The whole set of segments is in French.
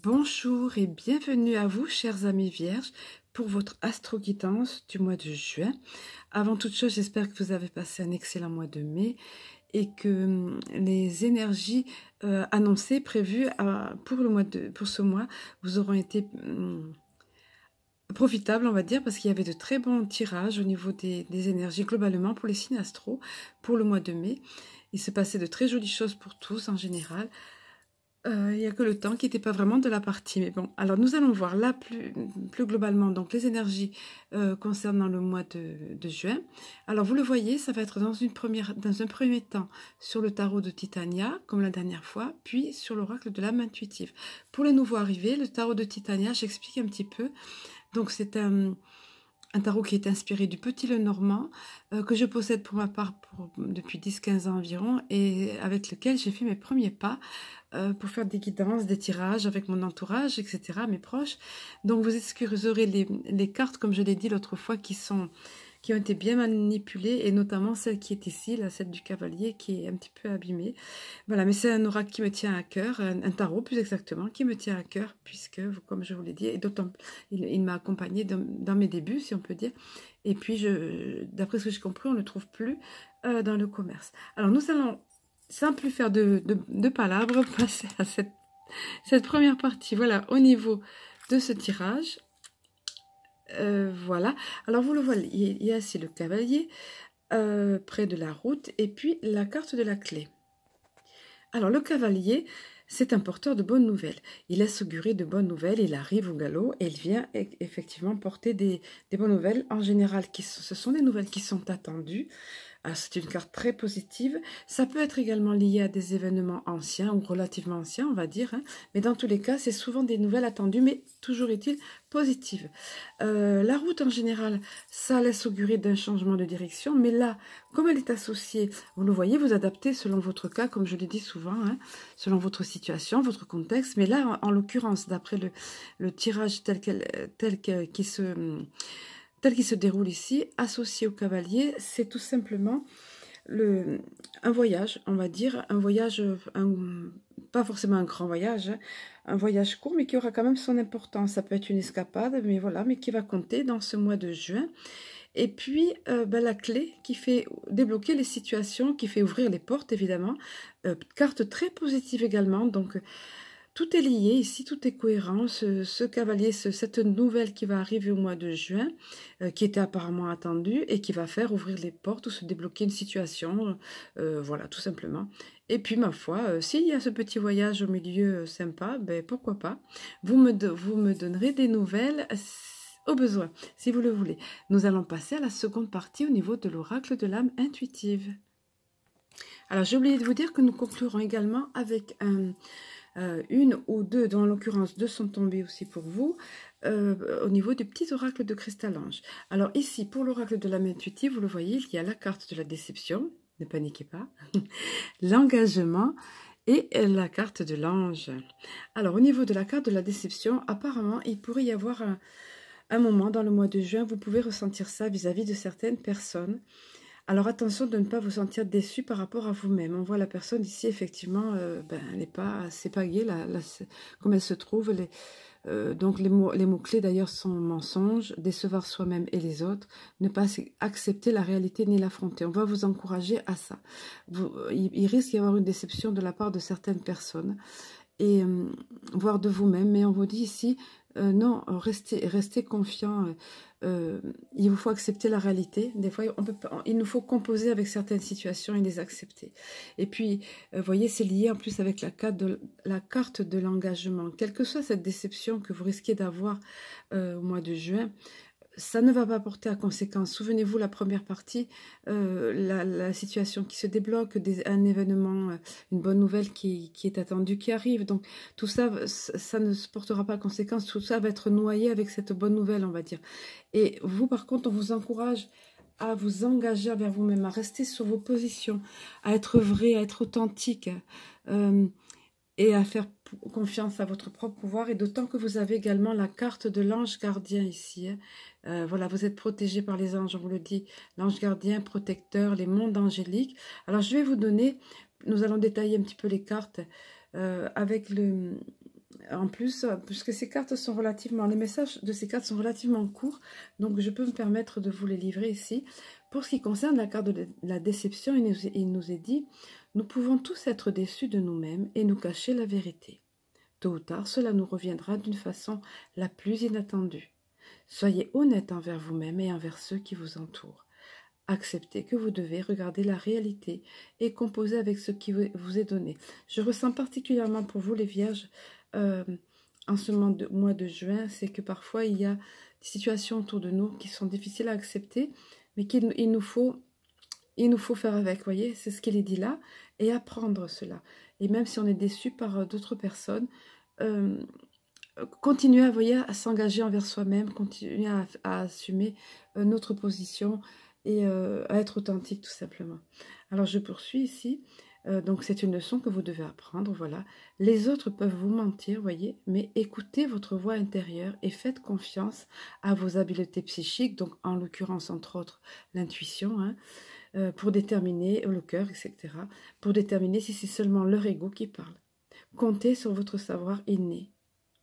Bonjour et bienvenue à vous, chers amis vierges, pour votre astro-guidance du mois de juin. Avant toute chose, j'espère que vous avez passé un excellent mois de mai et que les énergies annoncées, prévues pour ce mois, vous auront été profitables, on va dire, parce qu'il y avait de très bons tirages au niveau des énergies globalement pour les signes astro pour le mois de mai. Il se passait de très jolies choses pour tous en général. Il n'y a que le temps qui n'était pas vraiment de la partie. Mais bon, alors nous allons voir là plus globalement donc les énergies concernant le mois de juin. Alors vous le voyez, ça va être dans un premier temps sur le tarot de Titania, comme la dernière fois, puis sur l'oracle de l'âme intuitive. Pour les nouveaux arrivés, le tarot de Titania, j'explique un petit peu. Donc c'est un tarot qui est inspiré du Petit Lenormand, que je possède pour ma part depuis 10-15 ans environ, et avec lequel j'ai fait mes premiers pas pour faire des guidances, des tirages avec mon entourage, etc., mes proches. Donc vous excuserez les cartes, comme je l'ai dit l'autre fois, qui ont été bien manipulées, et notamment celle qui est ici, la celle du cavalier, qui est un petit peu abîmée. Voilà, mais c'est un oracle qui me tient à cœur, un tarot plus exactement, qui me tient à cœur, puisque, comme je vous l'ai dit, et d'autant, il m'a accompagné dans mes débuts, si on peut dire. Et puis, d'après ce que j'ai compris, on ne le trouve plus dans le commerce. Alors, nous allons, sans plus faire de palabres, passer à cette première partie. Voilà, au niveau de ce tirage. Voilà, alors vous le voyez, il y a ici le cavalier près de la route et puis la carte de la clé. Alors le cavalier, c'est un porteur de bonnes nouvelles. Il laisse augurer de bonnes nouvelles, il arrive au galop et il vient effectivement porter des bonnes nouvelles. En général, ce sont des nouvelles qui sont attendues. C'est une carte très positive. Ça peut être également lié à des événements anciens ou relativement anciens, on va dire. Mais dans tous les cas, c'est souvent des nouvelles attendues, mais toujours est-il positives. La route, en général, ça laisse augurer d'un changement de direction. Mais là, comme elle est associée, vous le voyez, vous adaptez selon votre cas, comme je l'ai dit souvent, selon votre situation, votre contexte. Mais là, en l'occurrence, d'après le tirage tel qu'il se déroule ici, associé au cavalier, c'est tout simplement un voyage, on va dire, un voyage, pas forcément un grand voyage, un voyage court, mais qui aura quand même son importance. Ça peut être une escapade, mais voilà, mais qui va compter dans ce mois de juin. Et puis, la clé qui fait débloquer les situations, qui fait ouvrir les portes, évidemment. Carte très positive également, donc... Tout est lié ici, tout est cohérent. Ce cavalier, cette nouvelle qui va arriver au mois de juin, qui était apparemment attendue et qui va faire ouvrir les portes ou se débloquer une situation, voilà, tout simplement. Et puis, ma foi, s'il y a ce petit voyage au milieu sympa, ben pourquoi pas. Vous me donnerez des nouvelles au besoin, si vous le voulez. Nous allons passer à la seconde partie au niveau de l'oracle de l'âme intuitive. Alors, j'ai oublié de vous dire que nous conclurons également avec une ou deux, dont en l'occurrence deux sont tombées aussi pour vous, au niveau du petit oracle de Cristal-Ange. Alors ici, pour l'oracle de l'âme intuitive, vous le voyez, il y a la carte de la déception, ne paniquez pas, l'engagement et la carte de l'ange. Alors au niveau de la carte de la déception, apparemment, il pourrait y avoir un moment dans le mois de juin, vous pouvez ressentir ça vis-à-vis de certaines personnes. Alors attention de ne pas vous sentir déçu par rapport à vous-même. On voit la personne ici, effectivement, elle n'est pas, c'est pas gai, comme elle se trouve. Donc les mots-clés d'ailleurs sont mensonge, décevoir soi-même et les autres, ne pas accepter la réalité ni l'affronter. On va vous encourager à ça. Il risque d'y avoir une déception de la part de certaines personnes, et voire de vous-même, mais on vous dit ici, non, restez confiant. Il vous faut accepter la réalité. Des fois, il nous faut composer avec certaines situations et les accepter. Et puis, vous voyez, c'est lié en plus avec la carte de l'engagement. Quelle que soit cette déception que vous risquez d'avoir au mois de juin, ça ne va pas porter à conséquence. Souvenez-vous, la première partie, la situation qui se débloque, un événement, une bonne nouvelle qui est attendue, qui arrive. Donc, tout ça, ça ne se portera pas à conséquence. Tout ça va être noyé avec cette bonne nouvelle, on va dire. Et vous, par contre, on vous encourage à vous engager envers vous-même, à rester sur vos positions, à être vrai, à être authentique, et à faire confiance à votre propre pouvoir, et d'autant que vous avez également la carte de l'ange gardien ici. Voilà, vous êtes protégé par les anges, on vous le dit, l'ange gardien, protecteur, les mondes angéliques. Alors je vais vous donner, nous allons détailler un petit peu les cartes avec En plus, puisque ces cartes sont relativement, les messages de ces cartes sont relativement courts, donc je peux me permettre de vous les livrer ici. Pour ce qui concerne la carte de la déception, il nous est dit, nous pouvons tous être déçus de nous-mêmes et nous cacher la vérité. Tôt ou tard, cela nous reviendra d'une façon la plus inattendue. Soyez honnête envers vous-même et envers ceux qui vous entourent. Acceptez que vous devez regarder la réalité et composer avec ce qui vous est donné. Je ressens particulièrement pour vous les vierges, en ce mois de juin, c'est que parfois il y a des situations autour de nous qui sont difficiles à accepter, mais qu'il nous faut faire avec, vous voyez, c'est ce qu'il est dit là, et apprendre cela. Et même si on est déçu par d'autres personnes, continuer à s'engager envers soi-même, continuer à assumer notre position et à être authentique tout simplement. Alors je poursuis ici. Donc c'est une leçon que vous devez apprendre, voilà. Les autres peuvent vous mentir, voyez, mais écoutez votre voix intérieure et faites confiance à vos habiletés psychiques, donc en l'occurrence entre autres l'intuition, hein, pour déterminer le cœur, etc., pour déterminer si c'est seulement leur ego qui parle. Comptez sur votre savoir inné.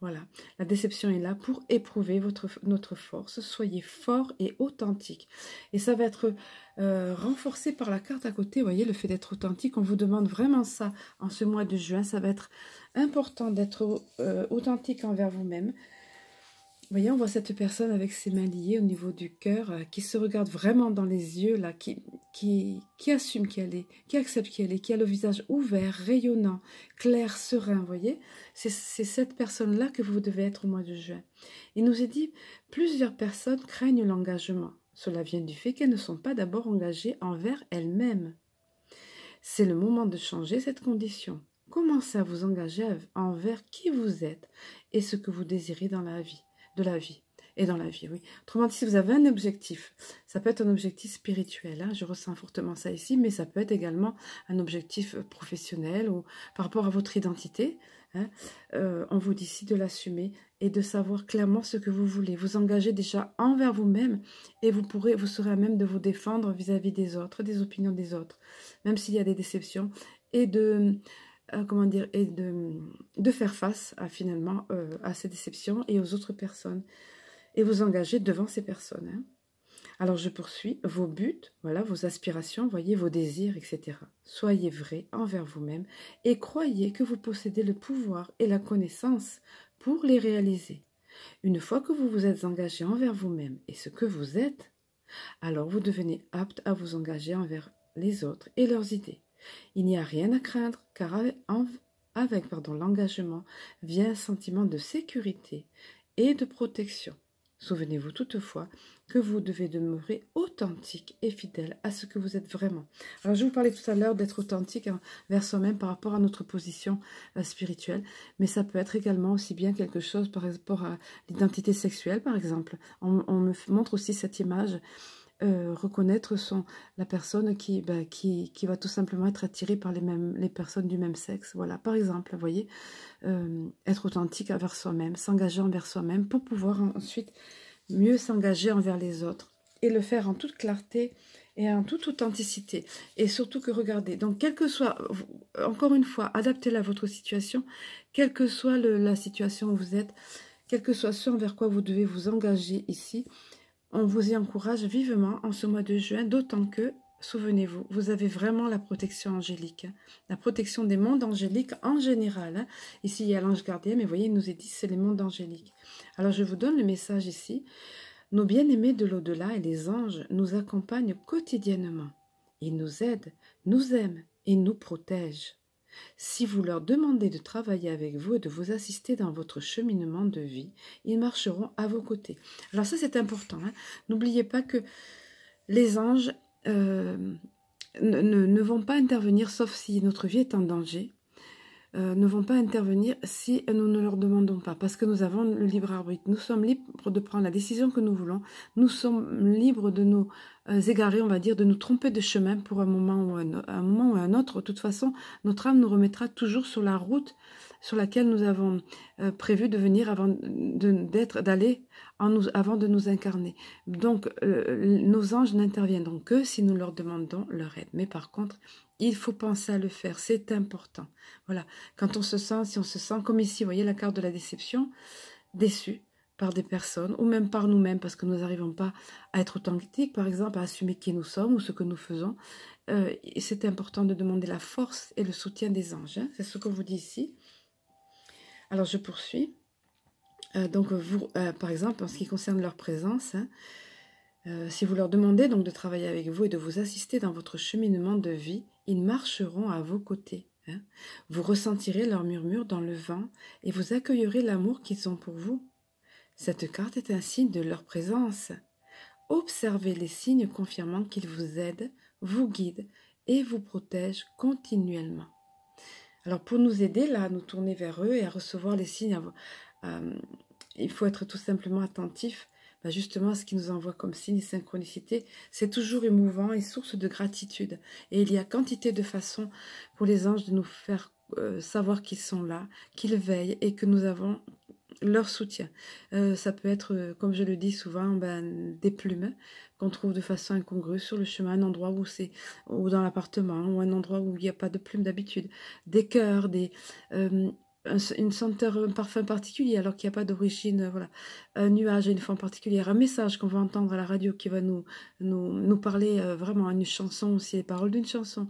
Voilà, la déception est là pour éprouver notre force. Soyez fort et authentique. Et ça va être renforcé par la carte à côté. Vous voyez, le fait d'être authentique, on vous demande vraiment ça en ce mois de juin. Ça va être important d'être authentique envers vous-même. Vous voyez, on voit cette personne avec ses mains liées au niveau du cœur, qui se regarde vraiment dans les yeux, là, qui assume qui elle est, qui accepte qui elle est, qui a le visage ouvert, rayonnant, clair, serein, vous voyez. C'est cette personne-là que vous devez être au mois de juin. Il nous est dit, plusieurs personnes craignent l'engagement. Cela vient du fait qu'elles ne sont pas d'abord engagées envers elles-mêmes. C'est le moment de changer cette condition. Commencez à vous engager envers qui vous êtes et ce que vous désirez dans la vie. De la vie et dans la vie, oui. Autrement dit, si vous avez un objectif, ça peut être un objectif spirituel, hein, je ressens fortement ça ici, mais ça peut être également un objectif professionnel ou par rapport à votre identité. Hein, on vous dit ici de l'assumer et de savoir clairement ce que vous voulez. Vous engagez déjà envers vous-même et vous serez à même de vous défendre vis-à-vis des autres, des opinions des autres, même s'il y a des déceptions, et de... comment dire, et de faire face finalement à ces déceptions et aux autres personnes et vous engager devant ces personnes. Hein. Alors je poursuis, vos buts, voilà, vos aspirations, voyez, vos désirs, etc. Soyez vrai envers vous-même et croyez que vous possédez le pouvoir et la connaissance pour les réaliser. Une fois que vous vous êtes engagé envers vous-même et ce que vous êtes, alors vous devenez apte à vous engager envers les autres et leurs idées. Il n'y a rien à craindre, car avec l'engagement vient un sentiment de sécurité et de protection. Souvenez-vous toutefois que vous devez demeurer authentique et fidèle à ce que vous êtes vraiment. Alors, je vous parlais tout à l'heure d'être authentique envers soi-même par rapport à notre position spirituelle, mais ça peut être également aussi bien quelque chose par rapport à l'identité sexuelle, par exemple. On me montre aussi cette image. Reconnaître la personne qui va tout simplement être attirée par les personnes du même sexe. Voilà, par exemple, vous voyez, être authentique envers soi-même, s'engager envers soi-même pour pouvoir ensuite mieux s'engager envers les autres et le faire en toute clarté et en toute authenticité. Et surtout que, regardez, donc quel que soit, encore une fois, adaptez-la à votre situation, quelle que soit la situation où vous êtes, quel que soit ce envers quoi vous devez vous engager ici, on vous y encourage vivement en ce mois de juin, d'autant que, souvenez-vous, vous avez vraiment la protection angélique, hein, la protection des mondes angéliques en général. Hein. Ici, il y a l'ange gardien, mais vous voyez, il nous est dit c'est les mondes angéliques. Alors, je vous donne le message ici. Nos bien-aimés de l'au-delà et les anges nous accompagnent quotidiennement. Ils nous aident, nous aiment et nous protègent. Si vous leur demandez de travailler avec vous et de vous assister dans votre cheminement de vie, ils marcheront à vos côtés. Alors ça, c'est important. Hein. N'oubliez pas que les anges ne vont pas intervenir, sauf si notre vie est en danger, ne vont pas intervenir si nous ne leur demandons pas, parce que nous avons le libre arbitre. Nous sommes libres de prendre la décision que nous voulons. Nous sommes libres de nous égarés, on va dire, de nous tromper de chemin pour un moment ou un autre. De toute façon, notre âme nous remettra toujours sur la route sur laquelle nous avons prévu de venir avant avant de nous incarner. Donc, nos anges n'interviendront que si nous leur demandons leur aide. Mais par contre, il faut penser à le faire, c'est important. Voilà, quand on se sent, si on se sent comme ici, vous voyez la carte de la déception, déçu par des personnes, ou même par nous-mêmes, parce que nous n'arrivons pas à être authentiques, par exemple, à assumer qui nous sommes ou ce que nous faisons. C'est important de demander la force et le soutien des anges. Hein. C'est ce qu'on vous dit ici. Alors, je poursuis. Donc, vous, par exemple, en ce qui concerne leur présence, hein, si vous leur demandez donc de travailler avec vous et de vous assister dans votre cheminement de vie, ils marcheront à vos côtés. Hein. Vous ressentirez leur murmure dans le vent et vous accueillerez l'amour qu'ils ont pour vous. Cette carte est un signe de leur présence. Observez les signes confirmant qu'ils vous aident, vous guident et vous protègent continuellement. Alors pour nous aider là, à nous tourner vers eux et à recevoir les signes, il faut être tout simplement attentif justement à ce qu'ils nous envoient comme signe et synchronicité. C'est toujours émouvant et source de gratitude. Et il y a quantité de façons pour les anges de nous faire savoir qu'ils sont là, qu'ils veillent et que nous avons leur soutien. Ça peut être, comme je le dis souvent, des plumes qu'on trouve de façon incongrue sur le chemin, un endroit où c'est, ou dans l'appartement, ou un endroit où il n'y a pas de plumes d'habitude, des cœurs, une senteur, un parfum particulier alors qu'il n'y a pas d'origine, voilà, un nuage, une forme particulière, un message qu'on va entendre à la radio qui va nous parler vraiment, une chanson aussi, les paroles d'une chanson,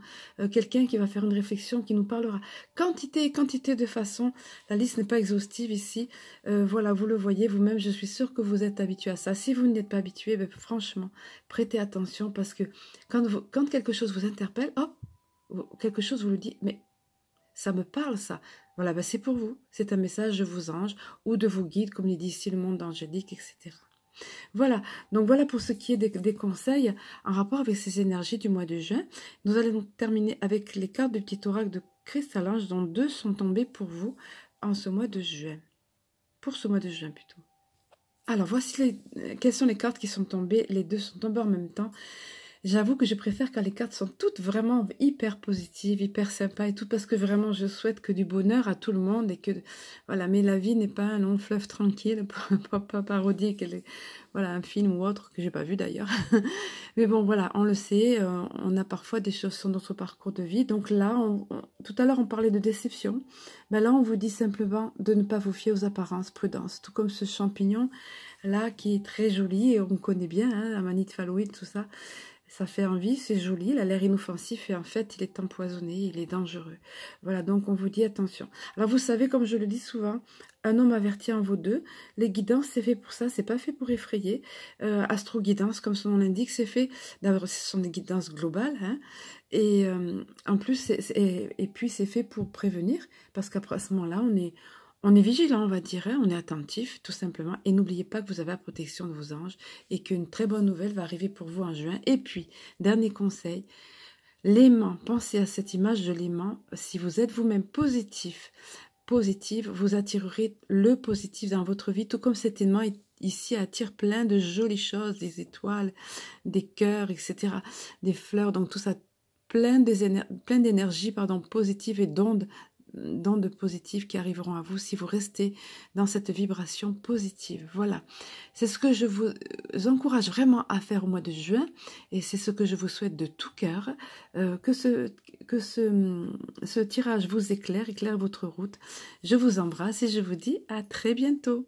quelqu'un qui va faire une réflexion qui nous parlera, quantité de façons, la liste n'est pas exhaustive ici, voilà, vous le voyez vous-même, je suis sûre que vous êtes habitué à ça. Si vous n'êtes pas habitué, franchement, prêtez attention parce que quand quelque chose vous interpelle, hop, quelque chose vous le dit, mais ça me parle ça. Voilà, c'est pour vous. C'est un message de vos anges ou de vos guides, comme il dit ici le monde angélique, etc. Voilà, donc voilà pour ce qui est des conseils en rapport avec ces énergies du mois de juin. Nous allons terminer avec les cartes du petit oracle de Cristal-Ange, dont 2 sont tombées pour vous en ce mois de juin. Pour ce mois de juin plutôt. Alors voici quelles sont les cartes qui sont tombées. Les 2 sont tombées en même temps. J'avoue que je préfère quand les cartes sont toutes vraiment hyper positives, hyper sympas et tout, parce que vraiment je souhaite que du bonheur à tout le monde et que, voilà, mais la vie n'est pas un long fleuve tranquille, pas parodique, voilà, un film ou autre que j'ai pas vu d'ailleurs. Mais bon, voilà, on le sait, on a parfois des choses sur notre parcours de vie. Donc là, tout à l'heure on parlait de déception, ben là on vous dit simplement de ne pas vous fier aux apparences, prudence, tout comme ce champignon là qui est très joli et on connaît bien, hein, la manite phalloïde, tout ça. Ça fait envie, c'est joli, il a l'air inoffensif et en fait il est empoisonné, il est dangereux. Voilà, donc on vous dit attention. Alors vous savez, comme je le dis souvent, un homme averti en vaut deux. Les guidances, c'est fait pour ça, c'est pas fait pour effrayer. Astro-guidance, comme son nom l'indique, c'est fait, d'abord ce sont des guidances globales, hein, et en plus, et puis c'est fait pour prévenir, parce qu'après à ce moment-là, on est vigilant, on va dire, hein, on est attentif, tout simplement. Et n'oubliez pas que vous avez la protection de vos anges et qu'une très bonne nouvelle va arriver pour vous en juin. Et puis, dernier conseil, l'aimant, pensez à cette image de l'aimant. Si vous êtes vous-même positive, vous attirerez le positif dans votre vie, tout comme cet aimant ici attire plein de jolies choses, des étoiles, des cœurs, etc., des fleurs, donc tout ça, plein d'énergie, positive et d'ondes positives qui arriveront à vous si vous restez dans cette vibration positive. Voilà, c'est ce que je vous encourage vraiment à faire au mois de juin et c'est ce que je vous souhaite de tout cœur, que ce tirage vous éclaire votre route. Je vous embrasse et je vous dis à très bientôt.